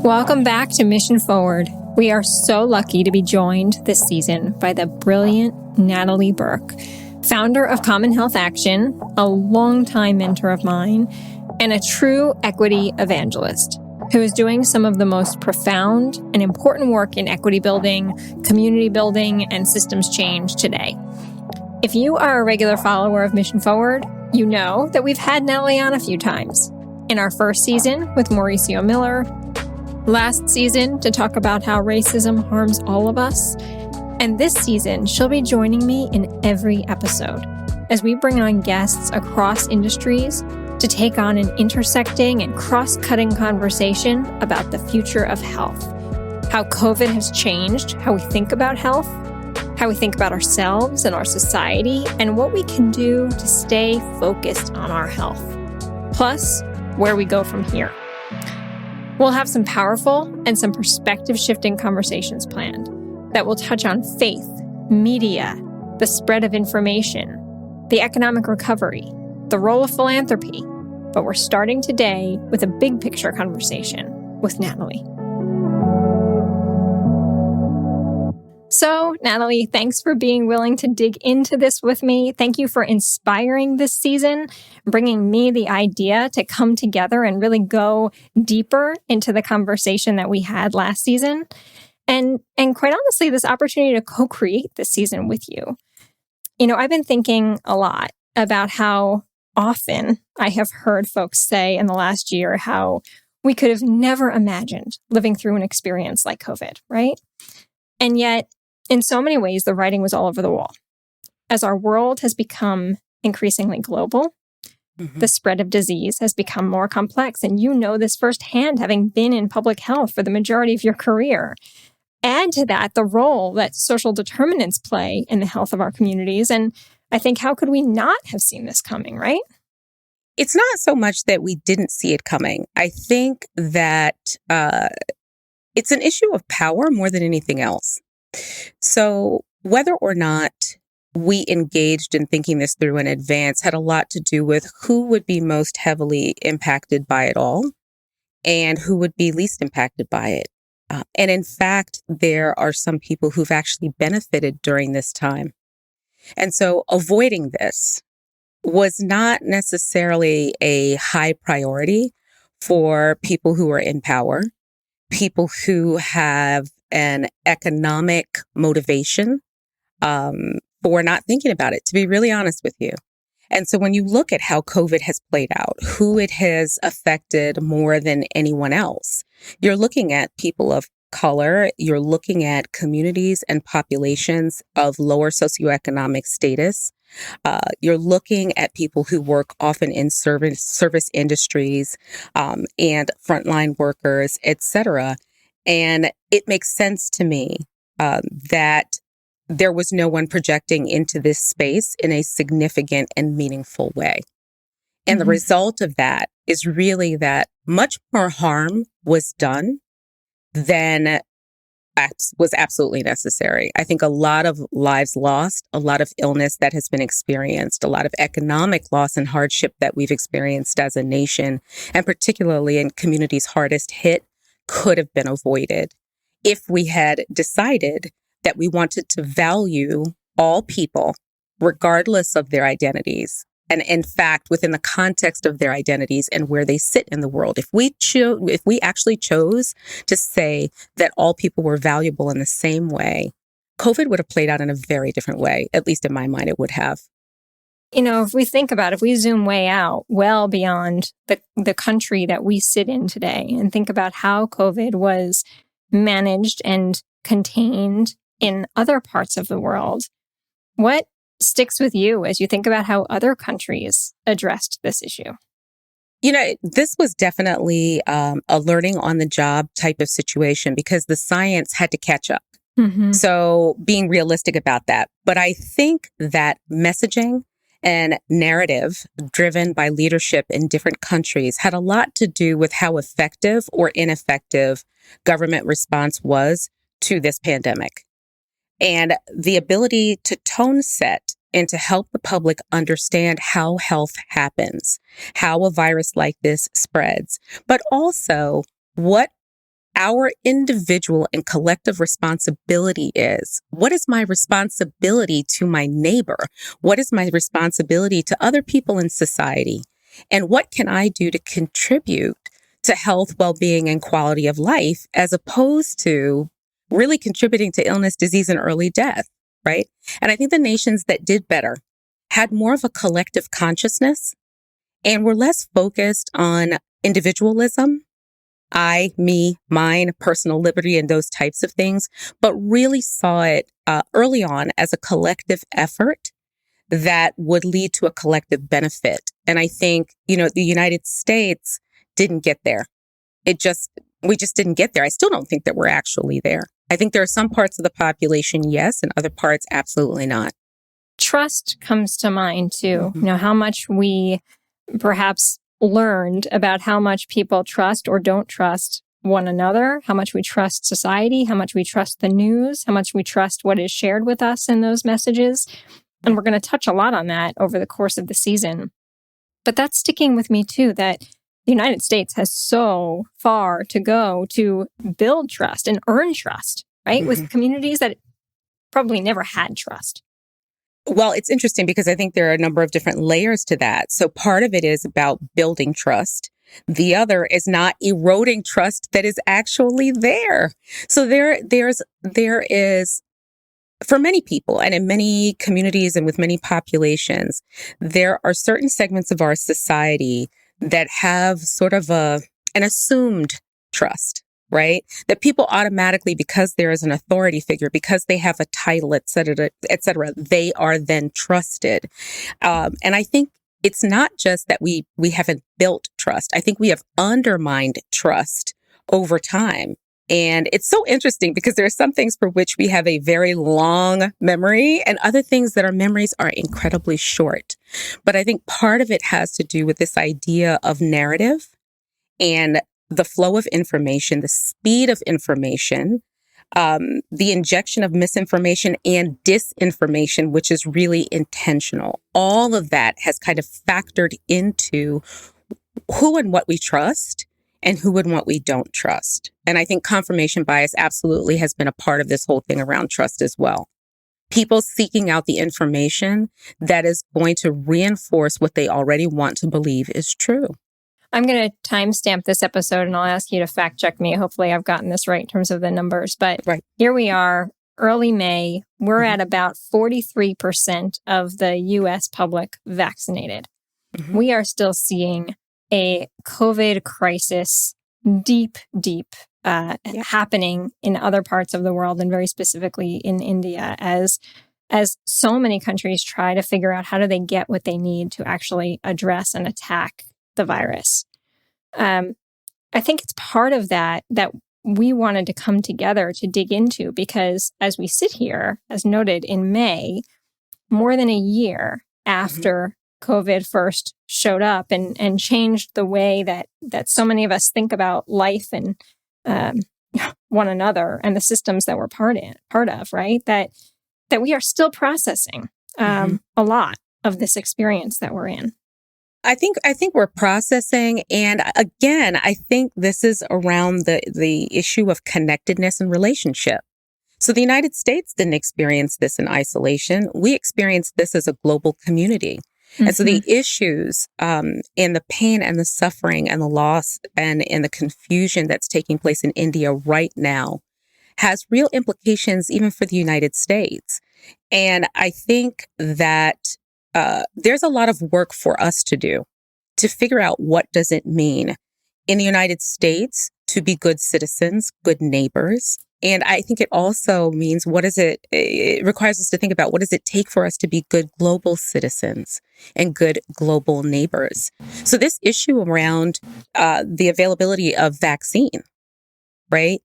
Welcome back to Mission Forward. We are so lucky to be joined this season by the brilliant Natalie Burke, founder of Common Health Action, a longtime mentor of mine, and a true equity evangelist who is doing some of the most profound and important work in equity building, community building, and systems change today. If you are a regular follower of Mission Forward, you know that we've had Natalie on a few times. In our first season with Mauricio Miller, last season to talk about how racism harms all of us, and this season she'll be joining me in every episode as we bring on guests across industries to take on an intersecting and cross-cutting conversation about the future of health, how COVID has changed how we think about health, how we think about ourselves and our society, and what we can do to stay focused on our health, plus where we go from here. We'll have some powerful and some perspective-shifting conversations planned that will touch on faith, media, the spread of information, the economic recovery, the role of philanthropy. But we're starting today with a big picture conversation with Natalie. So, Natalie, thanks for being willing to dig into this with me. Thank you for inspiring this season, bringing me the idea to come together and really go deeper into the conversation that we had last season. And quite honestly, this opportunity to co-create this season with you. You know, I've been thinking a lot about how often I have heard folks say in the last year how we could have never imagined living through an experience like COVID, right? And yet, in so many ways, the writing was all over the wall. As our world has become increasingly global, the spread of disease has become more complex. And you know this firsthand, having been in public health for the majority of your career. Add to that the role that social determinants play in the health of our communities. And I think, how could we not have seen this coming, right? It's not so much that we didn't see it coming. I think that it's an issue of power more than anything else. So whether or not we engaged in thinking this through in advance had a lot to do with who would be most heavily impacted by it all and who would be least impacted by it. And in fact, there are some people who've actually benefited during this time. And so avoiding this was not necessarily a high priority for people who are in power, people who have an economic motivation for not thinking about it, to be really honest with you. And so when you look at how COVID has played out, who it has affected more than anyone else, you're looking at people of color, you're looking at communities and populations of lower socioeconomic status. You're looking at people who work often in service industries and frontline workers, et cetera. And it makes sense to me that there was no one projecting into this space in a significant and meaningful way. And the result of that is really that much more harm was done than was absolutely necessary. I think a lot of lives lost, a lot of illness that has been experienced, a lot of economic loss and hardship that we've experienced as a nation, and particularly in communities hardest hit, could have been avoided if we had decided that we wanted to value all people, regardless of their identities. And in fact, within the context of their identities and where they sit in the world, if we actually chose to say that all people were valuable in the same way, COVID would have played out in a very different way. At least in my mind, it would have. You know, if we think about it, if we zoom way out, well beyond the country that we sit in today, and think about how COVID was managed and contained in other parts of the world, what sticks with you as you think about how other countries addressed this issue? You know, this was definitely a learning on the job type of situation because the science had to catch up. So being realistic about that. But I think that messaging and narrative driven by leadership in different countries had a lot to do with how effective or ineffective government response was to this pandemic. And the ability to tone set and to help the public understand how health happens, how a virus like this spreads, but also what our individual and collective responsibility is. What is my responsibility to my neighbor? What is my responsibility to other people in society? And what can I do to contribute to health, well-being, and quality of life, as opposed to really contributing to illness, disease, and early death, right? And I think the nations that did better had more of a collective consciousness and were less focused on individualism, I, me, mine, personal liberty, and those types of things, but really saw it early on as a collective effort that would lead to a collective benefit. And I think, the United States didn't get there. We just didn't get there. I still don't think that we're actually there. I think there are some parts of the population, yes, and other parts, absolutely not. Trust comes to mind too. How much we perhaps learned about how much people trust or don't trust one another, how much we trust society, how much we trust the news, how much we trust what is shared with us in those messages. And we're going to touch a lot on that over the course of the season. But that's sticking with me too, that the United States has so far to go to build trust and earn trust, right? With communities that probably never had trust. Well, it's interesting because I think there are a number of different layers to that. So part of it is about building trust. The other is not eroding trust that is actually there. So there is, for many people and in many communities and with many populations, there are certain segments of our society that have sort of an assumed trust, right? That people automatically, because there is an authority figure, because they have a title, et cetera, they are then trusted. And I think it's not just that we haven't built trust. I think we have undermined trust over time. And it's so interesting because there are some things for which we have a very long memory and other things that our memories are incredibly short. But I think part of it has to do with this idea of narrative and the flow of information, the speed of information, the injection of misinformation and disinformation, which is really intentional. All of that has kind of factored into who and what we trust and who and what we don't trust. And I think confirmation bias absolutely has been a part of this whole thing around trust as well. People seeking out the information that is going to reinforce what they already want to believe is true. I'm going to timestamp this episode and I'll ask you to fact check me. Hopefully I've gotten this right in terms of the numbers. But Here we are, early May. We're at about 43% of the U.S. public vaccinated. We are still seeing a COVID crisis deep happening in other parts of the world, and very specifically in India, as so many countries try to figure out how do they get what they need to actually address and attack the virus. I think it's part of that we wanted to come together to dig into, because as we sit here, as noted in May, more than a year after COVID first showed up and changed the way that so many of us think about life and one another and the systems that we're part of, right? That we are still processing a lot of this experience that we're in. I think we're processing. And again, I think this is around the issue of connectedness and relationship. So the United States didn't experience this in isolation. We experienced this as a global community. And so the issues and the pain and the suffering and the loss and the confusion that's taking place in India right now has real implications even for the United States. And I think that there's a lot of work for us to do to figure out what does it mean in the United States to be good citizens, good neighbors. And I think it also means it requires us to think about what does it take for us to be good global citizens and good global neighbors. So this issue around the availability of vaccine, right?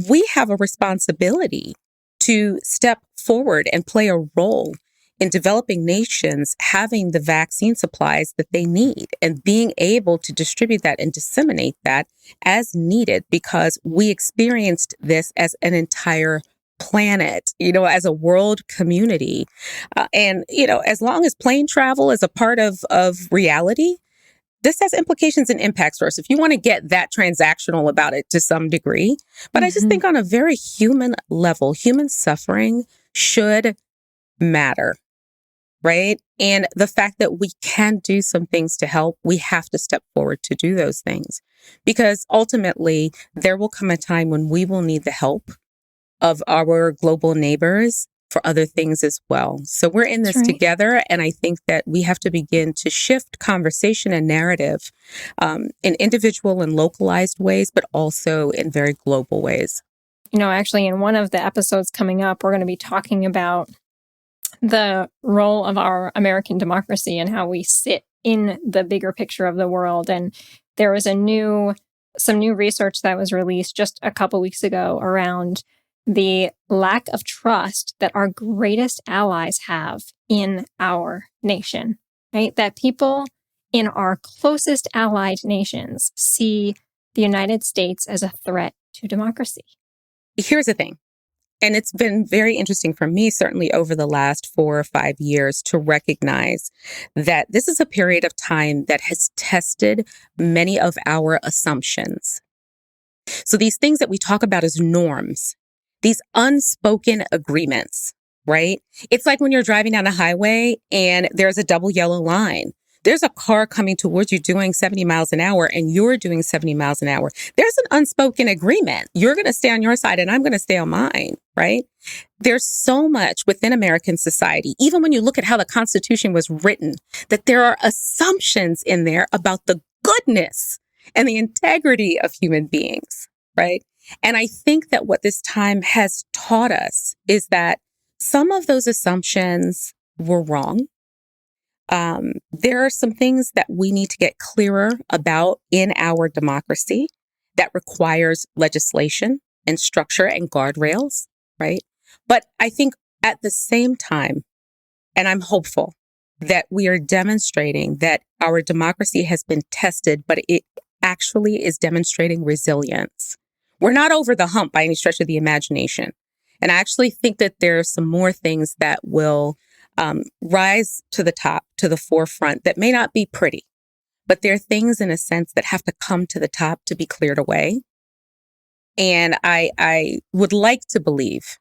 We have a responsibility to step forward and play a role in developing nations having the vaccine supplies that they need and being able to distribute that and disseminate that as needed, because we experienced this as an entire planet, as a world community. And as long as plane travel is a part of reality, this has implications and impacts for us if you want to get that transactional about it to some degree. But I just think on a very human level, human suffering should matter, right? And the fact that we can do some things to help, we have to step forward to do those things, because ultimately there will come a time when we will need the help of our global neighbors for other things as well. So we're in this together. And I think that we have to begin to shift conversation and narrative in individual and localized ways, but also in very global ways. Actually, in one of the episodes coming up, we're going to be talking about the role of our American democracy and how we sit in the bigger picture of the world. And there was some new research that was released just a couple weeks ago around the lack of trust that our greatest allies have in our nation, right? That people in our closest allied nations see the United States as a threat to democracy. Here's the thing, and it's been very interesting for me, certainly over the last 4 or 5 years, to recognize that this is a period of time that has tested many of our assumptions. So these things that we talk about as norms, these unspoken agreements, right? It's like when you're driving down a highway and there's a double yellow line. There's a car coming towards you doing 70 miles an hour and you're doing 70 miles an hour. There's an unspoken agreement. You're going to stay on your side and I'm going to stay on mine, right? There's so much within American society, even when you look at how the Constitution was written, that there are assumptions in there about the goodness and the integrity of human beings, right? And I think that what this time has taught us is that some of those assumptions were wrong. There are some things that we need to get clearer about in our democracy that requires legislation and structure and guardrails, right? But I think at the same time, and I'm hopeful that we are demonstrating that our democracy has been tested, but it actually is demonstrating resilience. We're not over the hump by any stretch of the imagination. And I actually think that there are some more things that will rise to the top, to the forefront, that may not be pretty, but there are things in a sense that have to come to the top to be cleared away. And I would like to believe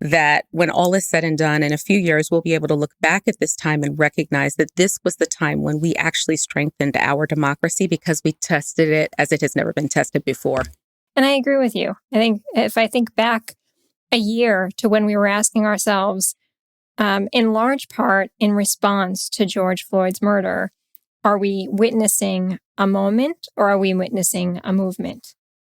that when all is said and done, in a few years, we'll be able to look back at this time and recognize that this was the time when we actually strengthened our democracy because we tested it as it has never been tested before. And I agree with you. I think if I think back a year to when we were asking ourselves, in large part in response to George Floyd's murder, are we witnessing a moment or are we witnessing a movement?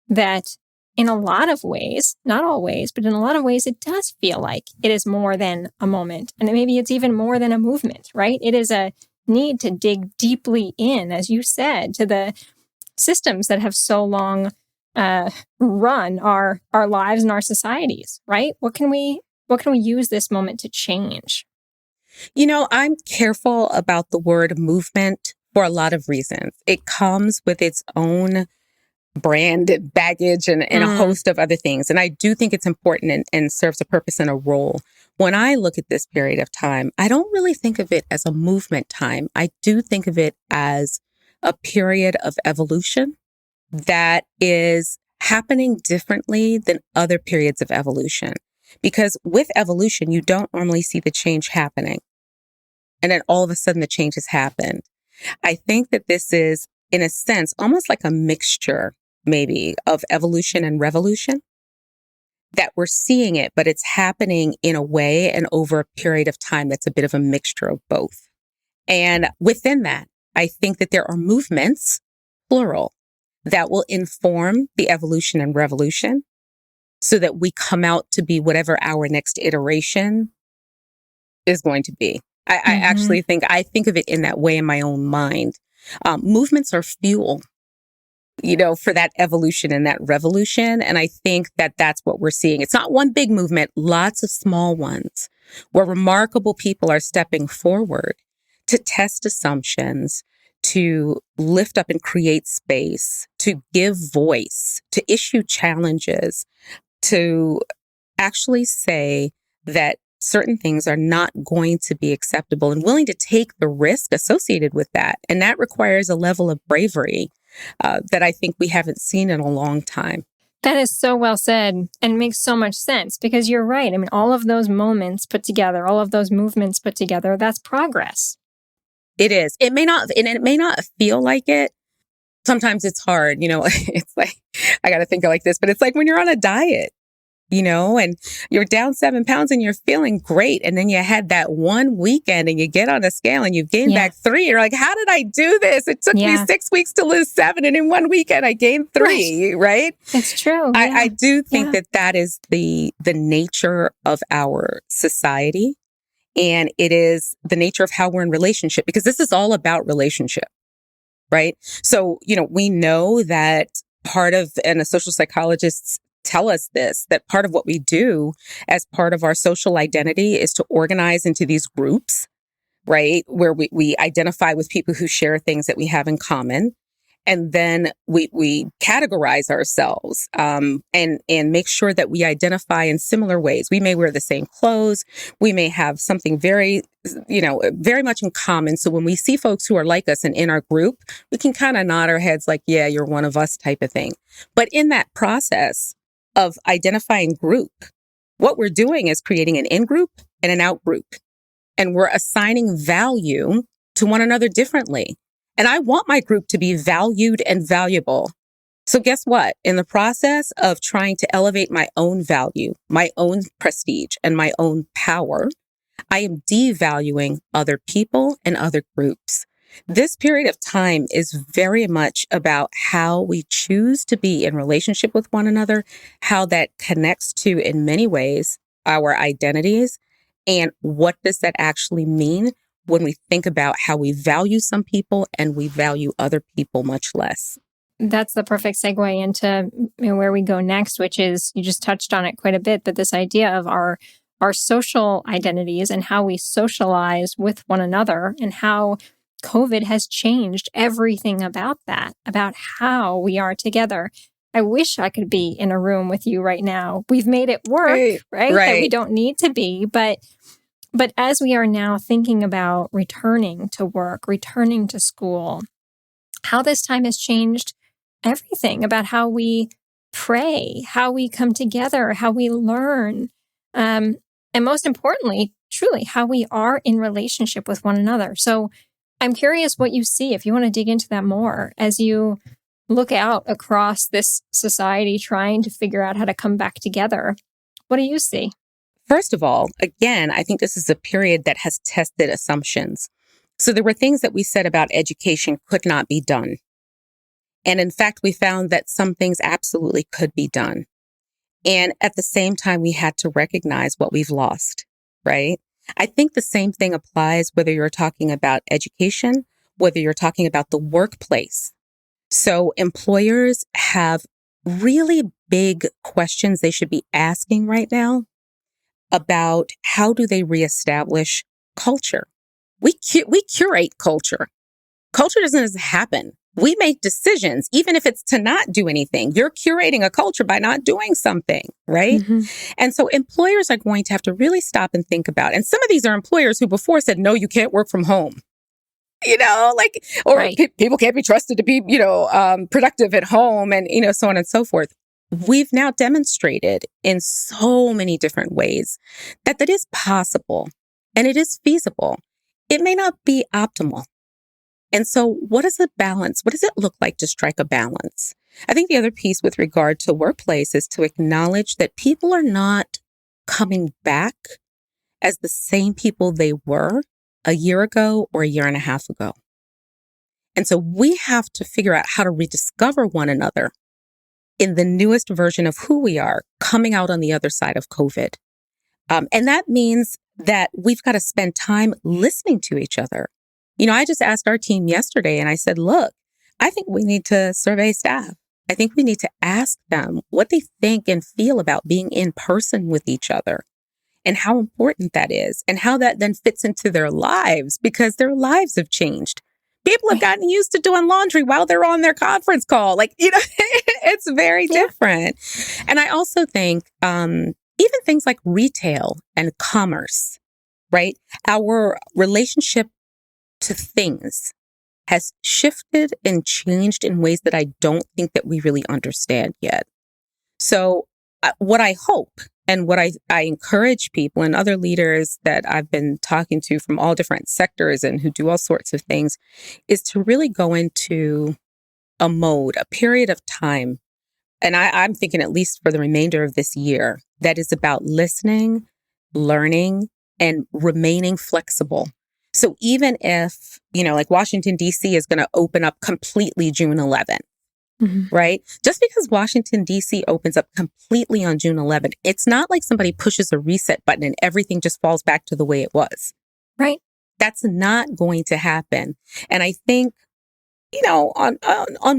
That in a lot of ways, not always, but in a lot of ways, it does feel like it is more than a moment. And maybe it's even more than a movement, right? It is a need to dig deeply in, as you said, to the systems that have so long run our lives and our societies, right? What can we use this moment to change? I'm careful about the word movement for a lot of reasons. It comes with its own brand baggage and a host of other things. And I do think it's important and serves a purpose and a role. When I look at this period of time, I don't really think of it as a movement time. I do think of it as a period of evolution that is happening differently than other periods of evolution. Because with evolution, you don't normally see the change happening. And then all of a sudden the change has happened. I think that this is, in a sense, almost like a mixture, maybe, of evolution and revolution. That we're seeing it, but it's happening in a way and over a period of time that's a bit of a mixture of both. And within that, I think that there are movements, plural, that will inform the evolution and revolution so that we come out to be whatever our next iteration is going to be. I actually think of it in that way in my own mind. Movements are fuel, for that evolution and that revolution. And I think that that's what we're seeing. It's not one big movement, lots of small ones where remarkable people are stepping forward to test assumptions, to lift up and create space, to give voice, to issue challenges, to actually say that certain things are not going to be acceptable and willing to take the risk associated with that. And that requires a level of bravery that I think we haven't seen in a long time. That is so well said and makes so much sense because you're right. I mean, all of those moments put together, all of those movements put together, that's progress. It is. It may not feel like it. Sometimes it's hard, it's like, I got to think of like this, but it's like when you're on a diet, and you're down 7 pounds and you're feeling great. And then you had that one weekend and you get on a scale and you've gained back 3. You're like, how did I do this? It took me 6 weeks to lose 7. And in one weekend I gained 3, right? It's true. I do think that is the nature of our society. And it is the nature of how we're in relationship, because this is all about relationship, right? So, we know that and the social psychologists tell us this, that part of what we do as part of our social identity is to organize into these groups, right? Where we identify with people who share things that we have in common. And then we categorize ourselves and make sure that we identify in similar ways. We may wear the same clothes. We may have something very much in common. So when we see folks who are like us and in our group, we can kind of nod our heads like, yeah, you're one of us type of thing. But in that process of identifying group, what we're doing is creating an in-group and an out-group. And we're assigning value to one another differently. And I want my group to be valued and valuable. So guess what? In the process of trying to elevate my own value, my own prestige, and my own power, I am devaluing other people and other groups. This period of time is very much about how we choose to be in relationship with one another, how that connects to, in many ways, our identities, and what does that actually mean when we think about how we value some people and we value other people much less. That's the perfect segue into where we go next, which is, you just touched on it quite a bit, but this idea of our social identities and how we socialize with one another, and how COVID has changed everything about that, about how we are together. I wish I could be in a room with you right now. We've made it work, right? That we don't need to be. But as we are now thinking about returning to work, returning to school, how this time has changed everything about how we pray, how we come together, how we learn, and most importantly, truly, how we are in relationship with one another. So I'm curious what you see, if you want to dig into that more, as you look out across this society trying to figure out how to come back together. What do you see? First of all, again, I think this is a period that has tested assumptions. So there were things that we said about education could not be done. And in fact, we found that some things absolutely could be done. And at the same time, we had to recognize what we've lost, right? I think the same thing applies whether you're talking about education, whether you're talking about the workplace. So employers have really big questions they should be asking right now about how do they reestablish culture. We curate culture. Culture doesn't just happen. We make decisions, even if it's to not do anything. You're curating a culture by not doing something, right? Mm-hmm. And so employers are going to have to really stop and think about, and some of these are employers who before said, no, you can't work from home. People can't be trusted to be, productive at home and, so on and so forth. We've now demonstrated in so many different ways that is possible and it is feasible. It may not be optimal. And so what is the balance? What does it look like to strike a balance? I think the other piece with regard to workplace is to acknowledge that people are not coming back as the same people they were a year ago or a year and a half ago. And so we have to figure out how to rediscover one another in the newest version of who we are coming out on the other side of COVID. And that means that we've got to spend time listening to each other. I just asked our team yesterday and I said, look, I think we need to survey staff. I think we need to ask them what they think and feel about being in person with each other and how important that is and how that then fits into their lives, because their lives have changed. People have gotten used to doing laundry while they're on their conference call. It's very different. And I also think even things like retail and commerce, right? Our relationship to things has shifted and changed in ways that I don't think that we really understand yet. So what I hope and what I encourage people and other leaders that I've been talking to from all different sectors and who do all sorts of things is to really go into a mode, a period of time. And I'm thinking at least for the remainder of this year, that is about listening, learning, and remaining flexible. So even if, like Washington, D.C. is going to open up completely June 11th, right? Just because Washington, D.C. opens up completely on June 11th, it's not like somebody pushes a reset button and everything just falls back to the way it was. Right. That's not going to happen. And I think, on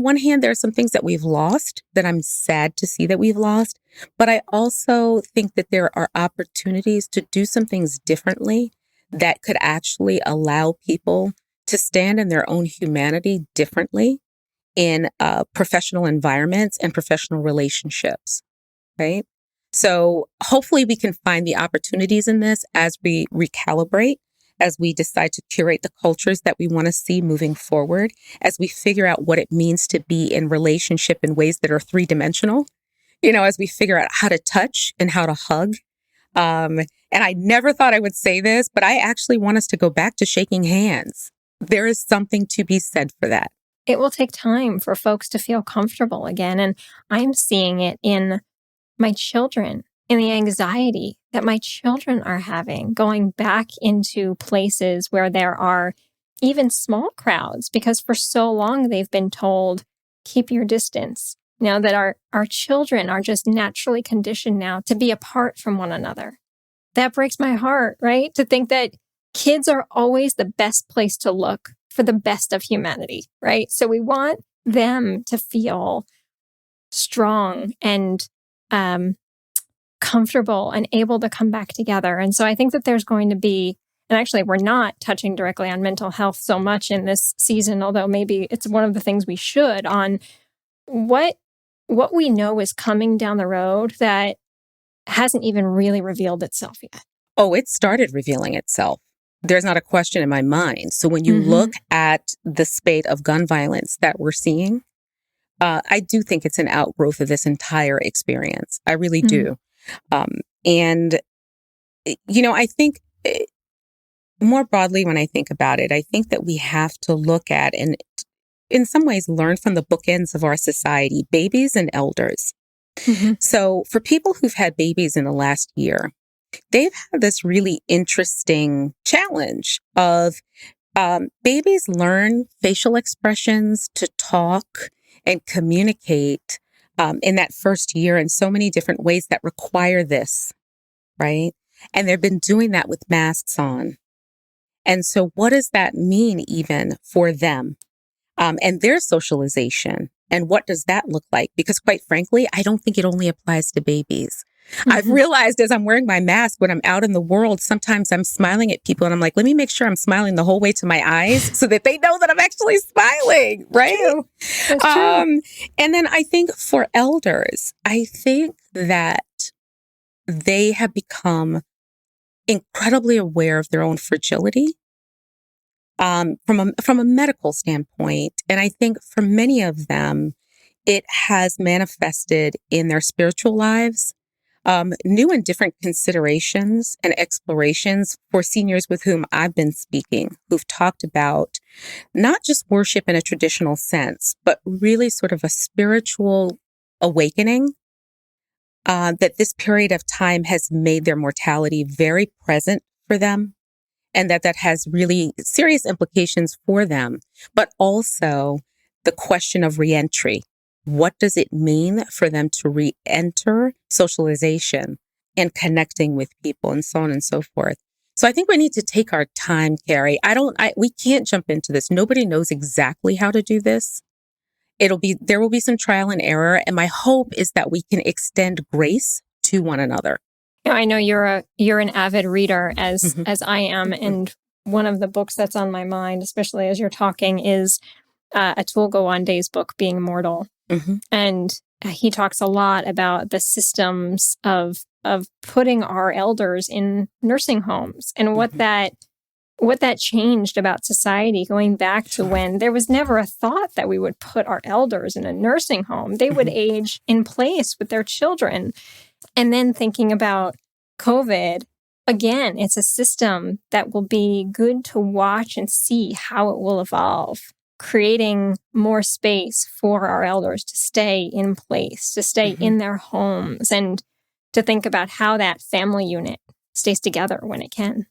one hand, there are some things that we've lost that I'm sad to see that we've lost. But I also think that there are opportunities to do some things differently that could actually allow people to stand in their own humanity differently in professional environments and professional relationships, right? So hopefully we can find the opportunities in this as we recalibrate, as we decide to curate the cultures that we want to see moving forward, as we figure out what it means to be in relationship in ways that are three-dimensional, as we figure out how to touch and how to hug. And I never thought I would say this, but I actually want us to go back to shaking hands. There is something to be said for that. It will take time for folks to feel comfortable again. And I'm seeing it in my children, in the anxiety that my children are having, going back into places where there are even small crowds, because for so long they've been told, keep your distance. Now that our children are just naturally conditioned now to be apart from one another. That breaks my heart, right? To think that kids are always the best place to look for the best of humanity, right? So we want them to feel strong and comfortable and able to come back together. And so I think that there's going to be, and actually we're not touching directly on mental health so much in this season, although maybe it's one of the things we should, on what we know is coming down the road that hasn't even really revealed itself yet. Oh, it started revealing itself. There's not a question in my mind. So when you look at the spate of gun violence that we're seeing, I do think it's an outgrowth of this entire experience. I really do. And I think more broadly, when I think about it, I think that we have to look at and in some ways learn from the bookends of our society, babies and elders. So for people who've had babies in the last year, they've had this really interesting challenge of babies learn facial expressions to talk and communicate in that first year in so many different ways that require this, right? And they've been doing that with masks on. And so what does that mean even for them and their socialization? And what does that look like? Because quite frankly, I don't think it only applies to babies. I've realized as I'm wearing my mask when I'm out in the world, sometimes I'm smiling at people and I'm like, let me make sure I'm smiling the whole way to my eyes so that they know that I'm actually smiling, right? True. That's true. And then I think for elders, I think that they have become incredibly aware of their own fragility from a medical standpoint. And I think for many of them, it has manifested in their spiritual lives. New and different considerations and explorations for seniors with whom I've been speaking, who've talked about not just worship in a traditional sense, but really sort of a spiritual awakening, that this period of time has made their mortality very present for them, and that has really serious implications for them, but also the question of reentry. What does it mean for them to re-enter socialization and connecting with people and so on and so forth? So I think we need to take our time, Carrie. We can't jump into this. Nobody knows exactly how to do this. There will be some trial and error. And my hope is that we can extend grace to one another. I know you're an avid reader as I am. And one of the books that's on my mind, especially as you're talking, is Atul Gawande's book, Being Mortal. And he talks a lot about the systems of of putting our elders in nursing homes and what that changed about society, going back to when there was never a thought that we would put our elders in a nursing home. They would age in place with their children. And then thinking about COVID, again, it's a system that will be good to watch and see how it will evolve, creating more space for our elders to stay in place, to stay in their homes, and to think about how that family unit stays together when it can.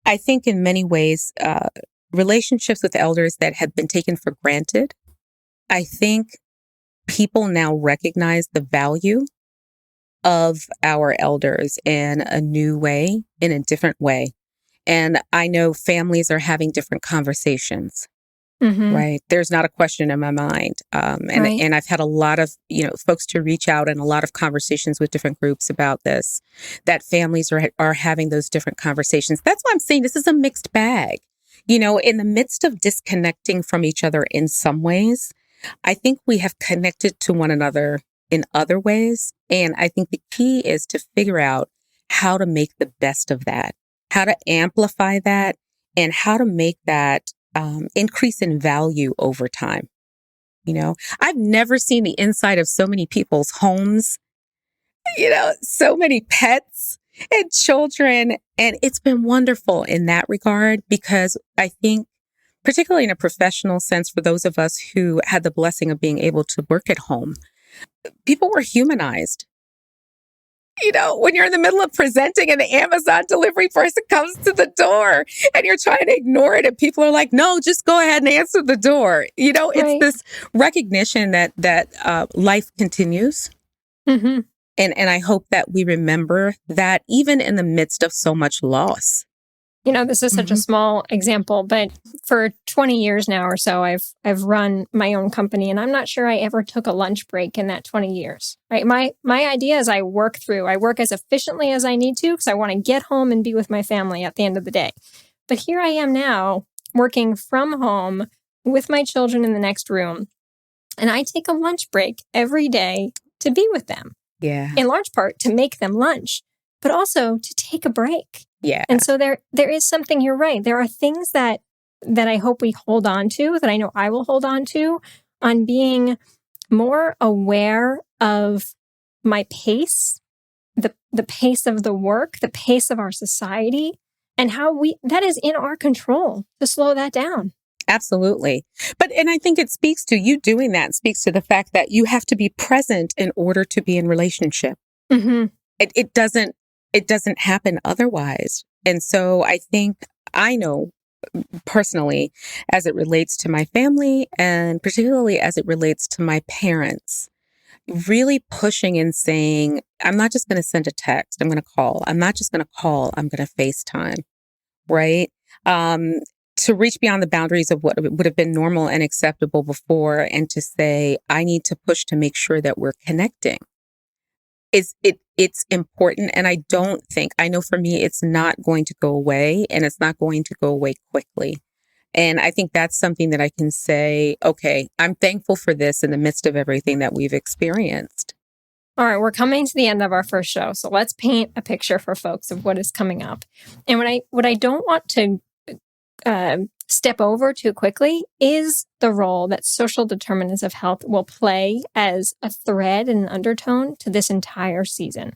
I think in many ways, relationships with elders that have been taken for granted, I think people now recognize the value of our elders in a new way, in a different way. And I know families are having different conversations, right? There's not a question in my mind. And I've had a lot of, folks to reach out and a lot of conversations with different groups about this, that families are having those different conversations. That's why I'm saying this is a mixed bag. In the midst of disconnecting from each other in some ways, I think we have connected to one another in other ways. And I think the key is to figure out how to make the best of that, how to amplify that, and how to make that increase in value over time. I've never seen the inside of so many people's homes, so many pets and children. And it's been wonderful in that regard, because I think, particularly in a professional sense, for those of us who had the blessing of being able to work at home, people were humanized. When you're in the middle of presenting and the Amazon delivery person comes to the door and you're trying to ignore it and people are like, no, just go ahead and answer the door. It's this recognition that life continues. And I hope that we remember that even in the midst of so much loss. This is such a small example, but for 20 years now or so, I've run my own company, and I'm not sure I ever took a lunch break in that 20 years. Right? My idea is I work as efficiently as I need to, because I want to get home and be with my family at the end of the day. But here I am now working from home with my children in the next room, and I take a lunch break every day to be with them. Yeah. In large part to make them lunch, but also to take a break. Yeah. And so there is something, you're right. There are things that I hope we hold on to, that I know I will hold on to, on being more aware of my pace, the pace of the work, the pace of our society, and how that is in our control to slow that down. Absolutely. And I think it speaks to you doing that, speaks to the fact that you have to be present in order to be in relationship. It doesn't happen otherwise. And so I know personally, as it relates to my family and particularly as it relates to my parents, really pushing and saying, I'm not just going to send a text, I'm going to call. I'm not just going to call, I'm going to FaceTime, right? To reach beyond the boundaries of what would have been normal and acceptable before, and to say, I need to push to make sure that we're connecting. It's important. And I know for me, it's not going to go away, and it's not going to go away quickly. And I think that's something that I can say, okay, I'm thankful for this in the midst of everything that we've experienced. All right, we're coming to the end of our first show. So let's paint a picture for folks of what is coming up. And what I don't want to step over too quickly is the role that social determinants of health will play as a thread and an undertone to this entire season.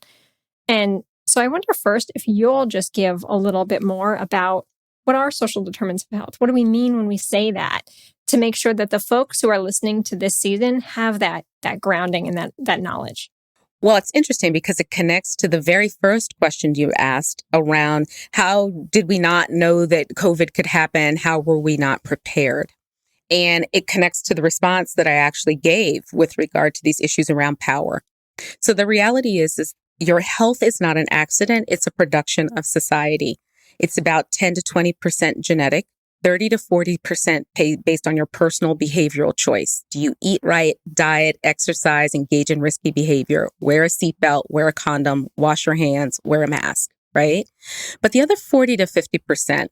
And so I wonder first if you'll just give a little bit more about what are social determinants of health? What do we mean when we say that, to make sure that the folks who are listening to this season have that grounding and that knowledge? Well, it's interesting because it connects to the very first question you asked around how did we not know that COVID could happen? How were we not prepared? And it connects to the response that I actually gave with regard to these issues around power. So the reality is your health is not an accident. It's a production of society. It's about 10 to 20% genetic, 30 to 40% based on your personal behavioral choice. Do you eat right, diet, exercise, engage in risky behavior, wear a seatbelt, wear a condom, wash your hands, wear a mask, right? But the other 40 to 50%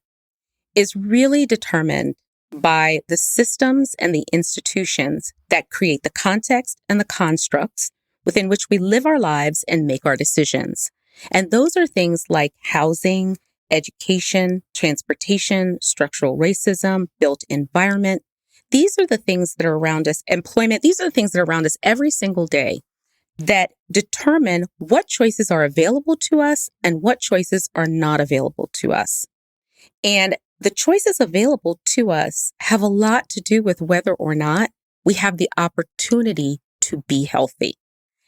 is really determined by the systems and the institutions that create the context and the constructs within which we live our lives and make our decisions. And those are things like housing, education, transportation, structural racism, built environment. These are the things that are around us, employment. These are the things that are around us every single day that determine what choices are available to us and what choices are not available to us. And the choices available to us have a lot to do with whether or not we have the opportunity to be healthy.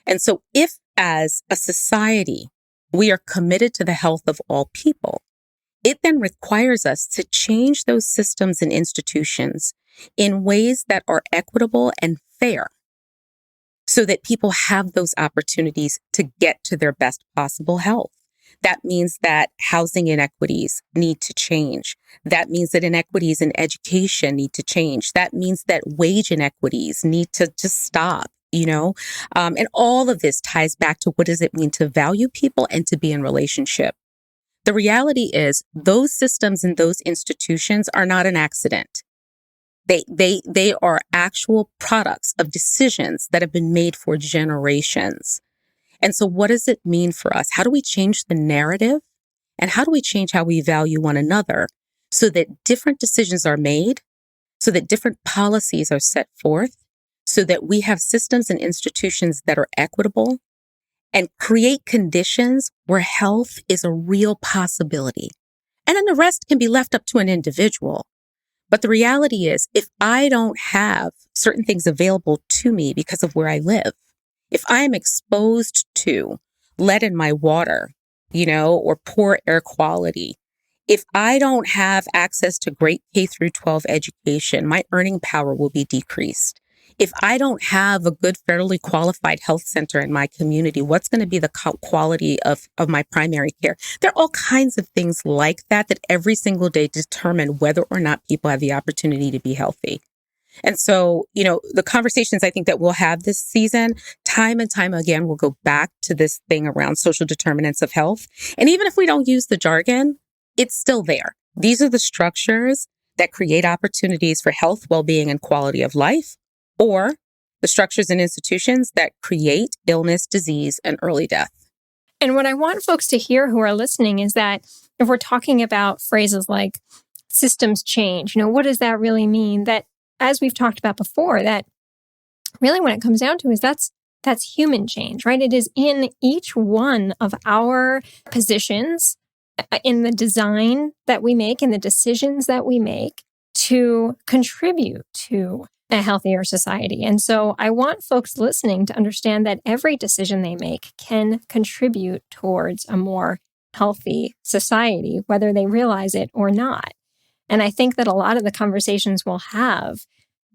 And so if as a society, we are committed to the health of all people, it then requires us to change those systems and institutions in ways that are equitable and fair so that people have those opportunities to get to their best possible health. That means that housing inequities need to change. That means that inequities in education need to change. That means that wage inequities need to just stop, and all of this ties back to what does it mean to value people and to be in relationship. The reality is those systems and those institutions are not an accident. They are actual products of decisions that have been made for generations. And so what does it mean for us? How do we change the narrative? And how do we change how we value one another so that different decisions are made, so that different policies are set forth, so that we have systems and institutions that are equitable and create conditions where health is a real possibility. And then the rest can be left up to an individual. But the reality is, if I don't have certain things available to me because of where I live, if I am exposed to lead in my water, or poor air quality, if I don't have access to great K through 12 education, my earning power will be decreased. If I don't have a good, federally qualified health center in my community, what's going to be the quality of my primary care? There are all kinds of things like that every single day determine whether or not people have the opportunity to be healthy. And so, the conversations I think that we'll have this season, time and time again, we'll go back to this thing around social determinants of health. And even if we don't use the jargon, it's still there. These are the structures that create opportunities for health, well-being, and quality of life, or the structures and institutions that create illness, disease, and early death. And what I want folks to hear who are listening is that if we're talking about phrases like systems change, what does that really mean? That, as we've talked about before, that really when it comes down to is that's human change, right? It is in each one of our positions, in the design that we make and the decisions that we make to contribute to a healthier society. And so I want folks listening to understand that every decision they make can contribute towards a more healthy society, whether they realize it or not. And I think that a lot of the conversations we'll have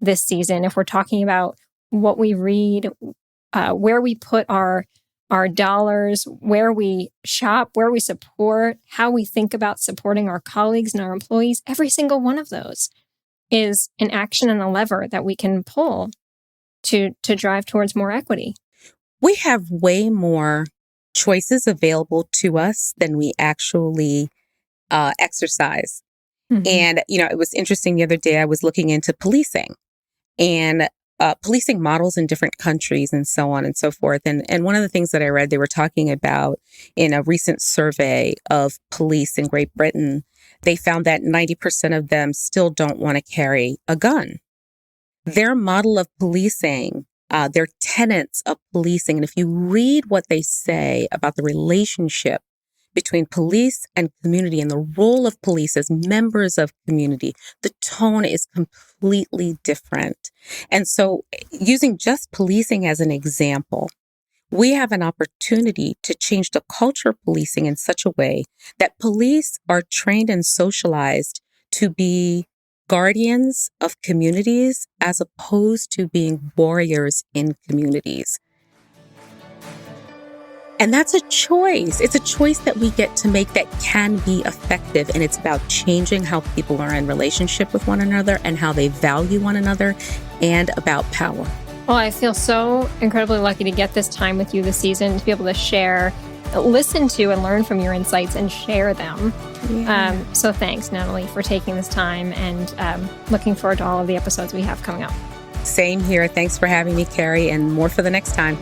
this season, if we're talking about what we read, where we put our dollars, where we shop, where we support, how we think about supporting our colleagues and our employees, every single one of those is an action and a lever that we can pull to drive towards more equity. We have way more choices available to us than we actually exercise. Mm-hmm. And, it was interesting the other day, I was looking into policing and policing models in different countries and so on and so forth. And one of the things that I read, they were talking about in a recent survey of police in Great Britain, they found that 90% of them still don't want to carry a gun. Their model of policing, their tenets of policing, and if you read what they say about the relationship between police and community and the role of police as members of community, the tone is completely different. And so using just policing as an example, we have an opportunity to change the culture of policing in such a way that police are trained and socialized to be guardians of communities as opposed to being warriors in communities. And that's a choice. It's a choice that we get to make that can be effective. And it's about changing how people are in relationship with one another and how they value one another, and about power. Well, I feel so incredibly lucky to get this time with you this season, to be able to share, listen to and learn from your insights and share them. Yeah. So thanks, Natalie, for taking this time, and looking forward to all of the episodes we have coming up. Same here. Thanks for having me, Carrie, and more for the next time.